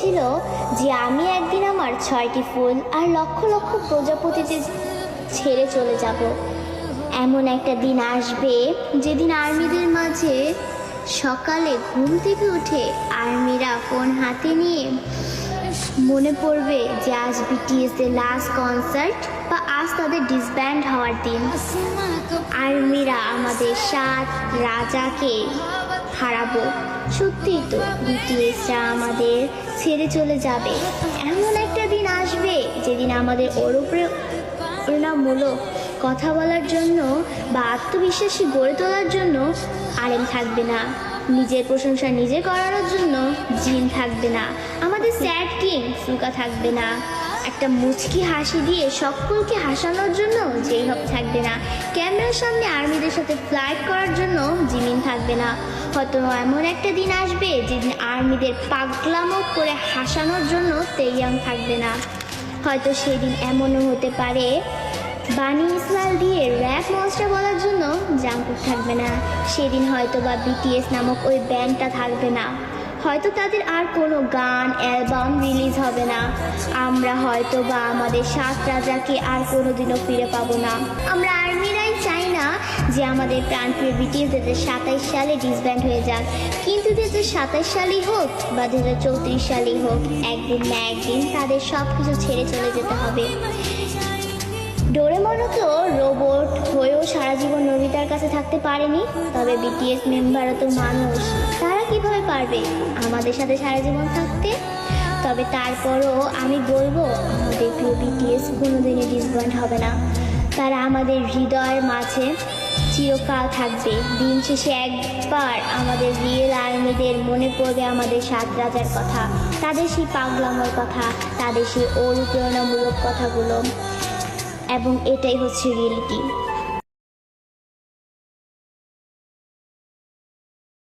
বলেছিল যে আমি একদিন আমার 6টি ফুল আর লক্ষ লক্ষ প্রজাপতিদের ছেড়ে চলে যাব। এমন একটা দিন আসবে যেদিন আর্মিদের মাঝে সকালে ঘুম থেকে উঠে আর্মিরা ফোন হাতে নিয়ে মনে পড়বে যে আজ বিটিএস এর লাস্ট কনসার্ট বা আজ তাদের ডিসব্যান্ড হওয়ার দিন। আর্মিরা আমাদের 7 রাজাকে হারাবো। সত্যি তো, বিটিএসরা আমাদের ছেড়ে চলে যাবে। এমন একটা দিন আসবে যেদিন আমাদের ওর উপরে প্রেরণামূলক কথা বলার জন্য বা আত্মবিশ্বাসী গড়ে তোলার জন্য আলেম থাকবে না, নিজের প্রশংসা নিজে করানোর জন্য জিন থাকবে না, আমাদের স্যাড কিং সুকা থাকবে না, একটা মুচকি হাসি দিয়ে সকলকে হাসানোর জন্য যেই হোক থাকবে না, ক্যামেরার সামনে আর্মিদের সাথে ফ্লাইট করার জন্য জিমিন থাকবে না। হয়তো এমন একটা দিন আসবে যেদিন আর্মিদের পাগলামো করে হাসানোর জন্য তেইয়াং থাকবে না। হয়তো সেদিন এমনও হতে পারে বানি ইসমাইল দিয়ে র্যাপ মনস্টার বলার জন্য জাঙ্কুক থাকবে না। সেদিন হয়তো বা বিটিএস নামক ওই ব্যান্ডটা থাকবে না। হয়তো তাদের আর কোনো গান অ্যালবাম রিলিজ হবে না। আমরা হয়তো বা আমাদের 7 রাজাকে আর কোনোদিনও ফিরে পাবো না। আমরা আর্মিরাই চাই না যে আমাদের প্রাণপ্রিয় বিটিএস 2027 সালে ডিসব্যান্ড হয়ে যাক, কিন্তু 2027 সালেই হোক বা 2034 সালেই হোক, একদিন না একদিন তাদের সব কিছু ছেড়ে চলে যেতে হবে। ডোরেমনও তো রোবট হয়েও সারা জীবন নোবিতার কাছে থাকতে পারেনি, তবে বিটিএস মেম্বারও তো মানুষ, তারা কিভাবে পারবে আমাদের সাথে সারা জীবন থাকতে? তবে তারপরও আমি বলবো আমাদের প্রিয় বিটিএস কোনোদিনই ডিসব্যান্ড হবে না। তারা আমাদের হৃদয়ের মাঝে চিরকাল থাকবে। দিন শেষে একবার আমাদের রিয়েল আর্মিদের মনে পড়বে আমাদের 7 রাজার কথা, তাদের সেই পাগলামোর কথা, তাদের সেই অনুপ্রেরণামূলক কথাগুলো, এবং এটাই হচ্ছে রিয়েলিটি।